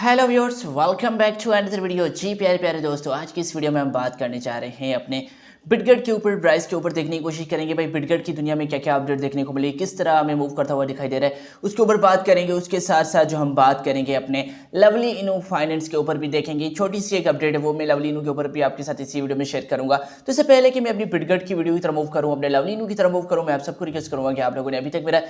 Hello viewers, welcome back to another video. जी प्यारे प्यारे दोस्तों, आज की इस वीडियो में हम बात करने जा रहे हैं अपने बिटगेट के ऊपर, प्राइस के ऊपर देखने की कोशिश करेंगे भाई बिटगेट की दुनिया में क्या क्या अपडेट देखने को मिले, किस तरह हमें मूव करता हुआ दिखाई दे रहा है, उसके ऊपर बात करेंगे। उसके साथ साथ जो हम बात करेंगे अपने लवली इनू फाइनेंस के ऊपर भी देखेंगे। छोटी सी एक अपडेट है, वो मैं लवली इनू के ऊपर भी आपके साथ इसी वीडियो में शेयर करूंगा। तो इससे पहले कि मैं अपनी बिटगेट की वीडियो की तरफ मूव करूँ, अपने लवली इनू की तरफ मूव करूँ, मैं आप सबको रिक्वेस्ट करूंगा कि आप लोगों ने अभी तक मेरा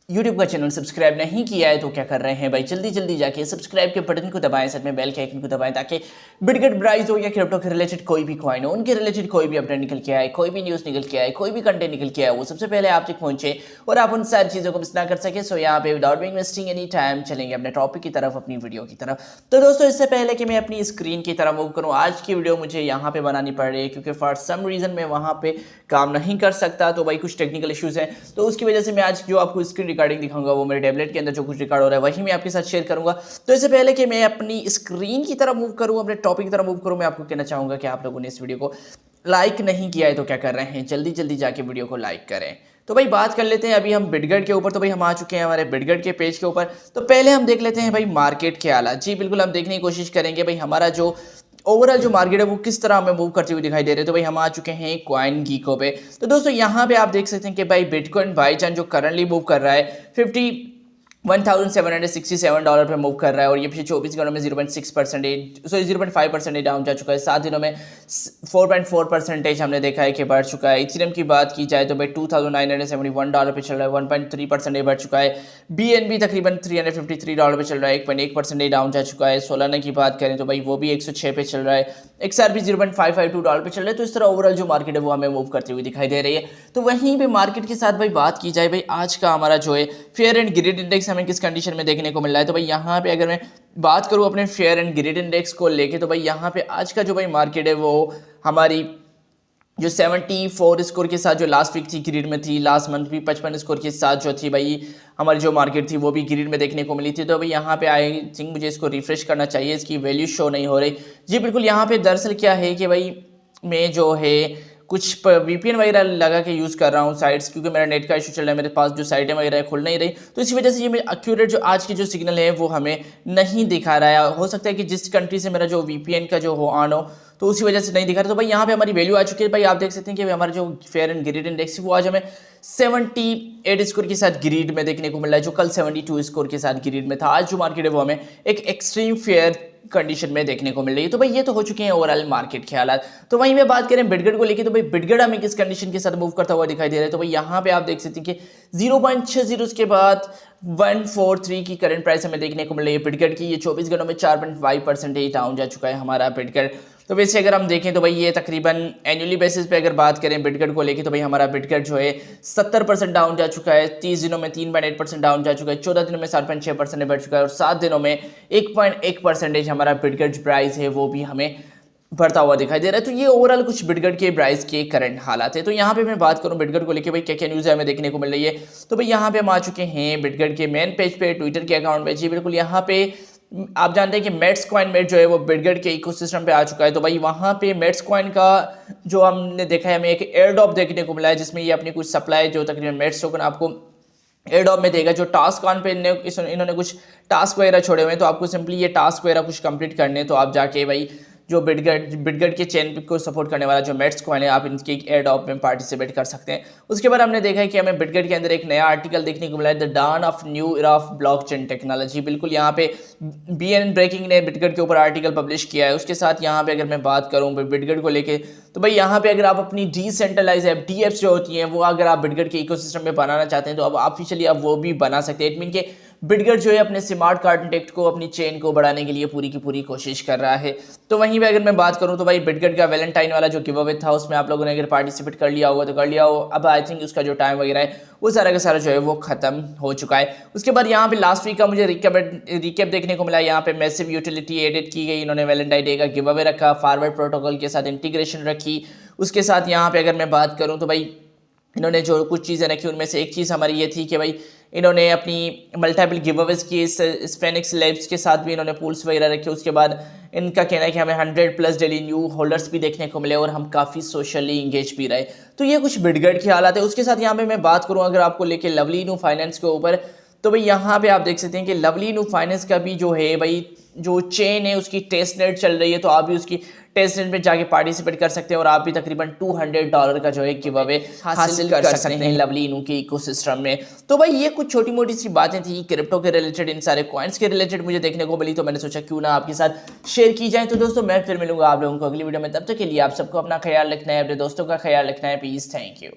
यूट्यूब का चैनल सब्सक्राइब नहीं किया है तो क्या कर रहे हैं भाई, जल्दी जल्दी जाके सब्सक्राइब के बटन को दबाएं, साथ में बेल के आइकन को दबाएं, ताकि बिटगेट प्राइस हो या क्रिप्टो के रिलेटेड कोई भी कॉइन हो, उनके रिलेटेड कोई भी अपडेट निकल के आए, कोई भी न्यूज़ निकल के आए, कोई भी कंटेंट निकल के आए, वो सबसे पहले आप तक पहुंचे और आप उन सारी चीज़ों को मिस ना कर सके। सो यहाँ पे without being wasting any time चलेंगे अपने टॉपिक की तरफ, अपनी वीडियो की तरफ। तो दोस्तों, इससे पहले कि मैं अपनी स्क्रीन की तरफ मूव करूँ, आज की वीडियो मुझे यहाँ पे बनानी पड़ रही है क्योंकि फॉर सम रीज़न मैं वहाँ पे काम नहीं कर सकता, तो भाई कुछ टेक्निकल इश्यूज़ हैं, तो उसकी वजह से मैं आज जो आपको स्क्रीन रिकॉर्डिंग दिखाऊंगा वो मेरे टैबलेट के अंदर जो कुछ रिकॉर्ड हो रहा है वही मैं आपके साथ शेयर करूंगा। तो इससे पहले कि मैं अपनी स्क्रीन की तरफ मूव करूं, अपने टॉपिक की तरफ मूव करूं, मैं आपको कहना चाहूंगा कि आप लोगों ने इस वीडियो को लाइक नहीं किया है तो क्या कर रहे हैं, जल्दी जल्दी जाके वीडियो को लाइक करें। तो भाई बात कर लेते हैं अभी हम बिटगेट के ऊपर। तो भाई हम आ चुके हैं हमारे बिटगेट के पेज के ऊपर। तो पहले हम देख लेते हैं भाई मार्केट के हालात। जी बिल्कुल, हम देखने की कोशिश करेंगे भाई हमारा जो ओवरऑल जो मार्केट है वो किस तरह हमें मूव करते हुए दिखाई दे रहे हैं। तो भाई हम आ चुके हैं कॉइन गीको पे। तो दोस्तों यहाँ पे आप देख सकते हैं कि भाई बिटकॉइन बाईचांस जो करंटली मूव कर रहा है 1767 पे मूव कर रहा है और ये पिछले 24 घंटों में 0.5% डाउन जा चुका है। 7 दिनों में 4.4% हमने देखा है कि बढ़ चुका है। इथेरियम की बात की जाए तो भाई $2971 पे चल रहा है, 1.3% बढ़ चुका है। BNB तकरीबन $353 पे चल रहा है, 1.1% डाउन जा चुका है। सोलाना की बात करें तो भाई वो भी 106 पे चल रहा है, XRP $0.552 पे चल रहा है। तो इस तरह ओवरऑल जो मार्केट है वो हमें मूव करती हुई दिखाई दे रही है। तो वहीं पे मार्केट के साथ भाई बात की जाए, भाई आज का हमारा जो है फेयर एंड ग्रिड इंडेक्स हमें किस कंडीशन में देखने को मिल रहा है। तो भाई यहाँ पे अगर मैं बात करूँ अपने फेयर एंड ग्रिड इंडेक्स को लेके, तो भाई यहाँ पे आज का जो भाई मार्केट है वो हमारी जो 74 स्कोर के साथ जो लास्ट वीक थी ग्रिड में थी, लास्ट मंथ भी 55 स्कोर के साथ जो थी भाई हमारी जो मार्केट थी वो भी ग्रिड में देखने को मिली थी। तो भाई यहाँ पे आई थिंक मुझे इसको रिफ्रेश करना चाहिए, इसकी वैल्यू शो नहीं हो रही। जी बिल्कुल, यहाँ पे दरअसल क्या है कि भाई मैं जो है कुछ VPN वगैरह लगा के यूज़ कर रहा हूँ साइट्स, क्योंकि मेरा नेट का इशू चल रहा है, मेरे पास जो साइटें वगैरह है खुल नहीं रही, तो इसी वजह से ये मेरे एक्यूरेट जो आज की जो सिग्नल है वो हमें नहीं दिखा रहा है। हो सकता है कि जिस कंट्री से मेरा जो VPN का जो हो ऑन हो तो उसी वजह से नहीं दिखा रहा। तो भाई यहाँ पे हमारी वैल्यू आ चुकी है। भाई आप देख सकते हैं कि हमारा जो फेयर एंड ग्रिड इंडेक्स है वो आज हमें 78 स्कोर के साथ ग्रिड में देखने को मिल रहा है, जो कल 72 स्कोर के साथ ग्रिड में था। आज जो मार्केट है वो हमें एक एक्सट्रीम फेयर कंडीशन में देखने को मिल रही है। तो भाई ये तो हो चुके हैं ओवरऑल मार्केट के हालात। तो वहीं में बात करें बिटगेट को लेके, तो भाई बिटगेट हमें किस कंडीशन के साथ मूव करता हुआ दिखाई दे रहा है। तो भाई यहाँ पे आप देख सकते हैं कि 0.60 के बाद 143 की करंट प्राइस हमें देखने को मिल रही है बिटगेट की। ये 24 घंटों में 4.5% डाउन जा चुका है हमारा बिटगेट। तो वैसे अगर हम देखें तो भाई ये तकरीबन एनुअली बेसिस पे अगर बात करें बिटगेट को लेके, तो भाई हमारा बिटगेट जो है 70% डाउन जा चुका है, 30 दिनों में 3.8% डाउन जा चुका है, 14 दिनों में 7.6% बढ़ चुका है और 7 दिनों में 1.1% हमारा बिटगेट प्राइस है वो भी हमें बढ़ता हुआ दिखाई दे रहा है। तो ये ओवरऑल कुछ बिटगेट के प्राइस के करंट हालात है। तो यहाँ पे मैं बात करूँ बिटगेट को लेके भाई क्या क्या न्यूज़ है हमें देखने को मिल रही है। तो भाई यहाँ पे हम आ चुके हैं बिटगेट के मेन पेज पे, ट्विटर के अकाउंट पे। जी बिल्कुल, यहाँ पे आप जानते हैं कि मेट्स कॉइन मेट जो है वो बिटगेट के इकोसिस्टम पे आ चुका है। तो भाई वहाँ पे मेट्स कॉइन का जो हमने देखा है, हमें एक एयर ड्रॉप देखने को मिला है, जिसमें ये अपनी कुछ सप्लाई जो तकरीबन मेट्स टोकन आपको एयर ड्रॉप में देगा। जो टास्क ऑन पे इन्होंने कुछ टास्क वगैरह छोड़े हुए हैं, तो आपको सिंपली ये टास्क वगैरह कुछ कंप्लीट करने हैं, तो आप जाके भाई जो बिटगेट के चेन को सपोर्ट करने वाला जो मेट्स कॉइन है, आप इनके एयर ड्रॉप में पार्टिसिपेट कर सकते हैं। उसके बाद हमने देखा है कि हमें बिटगेट के अंदर एक नया आर्टिकल देखने को मिला है, the dawn of new era of blockchain technology. बिल्कुल, यहाँ पे BN ब्रेकिंग ने बिटगेट के ऊपर आर्टिकल पब्लिश किया है। उसके साथ यहाँ पे अगर मैं बात करूँ बिटगेट को लेके, तो भाई यहाँ पे अगर आप अपनी डिसेंट्रलाइज ऐप DApps जो होती हैं वो अगर आप बिटगेट के इकोसिस्टम में बनाना चाहते हैं तो अब ऑफिशियली आप वो भी बना सकते हैं। इट मीन के बिटगेट जो है अपने स्मार्ट कॉन्ट्रैक्ट को, अपनी चेन को बढ़ाने के लिए पूरी की पूरी कोशिश कर रहा है। तो वहीं पे अगर मैं बात करूं तो भाई बिटगेट का वैलेंटाइन वाला जो गिव अवे था उसमें आप लोगों ने अगर पार्टिसिपेट कर लिया होगा तो कर लिया हो। अब आई थिंक उसका जो टाइम वगैरह है वो सारा का सारा जो है वो खत्म हो चुका है। उसके बाद यहाँ पे लास्ट वीक का मुझे रिकेप देखने को मिला। यहाँ पे मैसिव यूटिलिटी एडिट की गई, इन्होंने वैलेंटाइन डे का गिव अवे रखा, फॉरवर्ड प्रोटोकॉल के साथ इंटीग्रेशन रखी। उसके साथ यहाँ पे अगर मैं बात करूँ तो भाई इन्होंने जो कुछ चीज़ें रखी उनमें से एक चीज़ हमारी ये थी कि भाई इन्होंने अपनी मल्टीपल गिवअवेज की स्फेनिक्स लैब्स के साथ भी इन्होंने पूल्स वगैरह रखे। उसके बाद इनका कहना है कि हमें 100+ डेली न्यू होल्डर्स भी देखने को मिले और हम काफ़ी सोशली इंगेज भी रहे। तो ये कुछ बिटगेट की हालत है। उसके साथ यहाँ पे मैं बात करूँ अगर आपको लेके लवली इनू फाइनेंस के ऊपर, तो भाई यहाँ पे आप देख सकते हैं कि लवली इनू फाइनेंस का भी जो है भाई जो चेन है उसकी टेस्ट नेट चल रही है, तो आप भी उसकी टेस्ट नेट में जाके पार्टिसिपेट कर सकते हैं और आप भी तकरीबन $200 का जो है गिव अवे हासिल कर सकते हैं लवली इनू के इकोसिस्टम में। तो भाई ये कुछ छोटी मोटी सी बातें थी क्रिप्टो के रिलेटेड, इन सारे कॉइन्स के रिलेटेड मुझे देखने को मिली, तो मैंने सोचा क्यों ना आपके साथ शेयर की जाए। तो दोस्तों मैं फिर मिलूंगा आप लोगों को अगली वीडियो में, तब तक के लिए आप सबको अपना ख्याल रखना है, अपने दोस्तों का ख्याल रखना है। Please, thank you.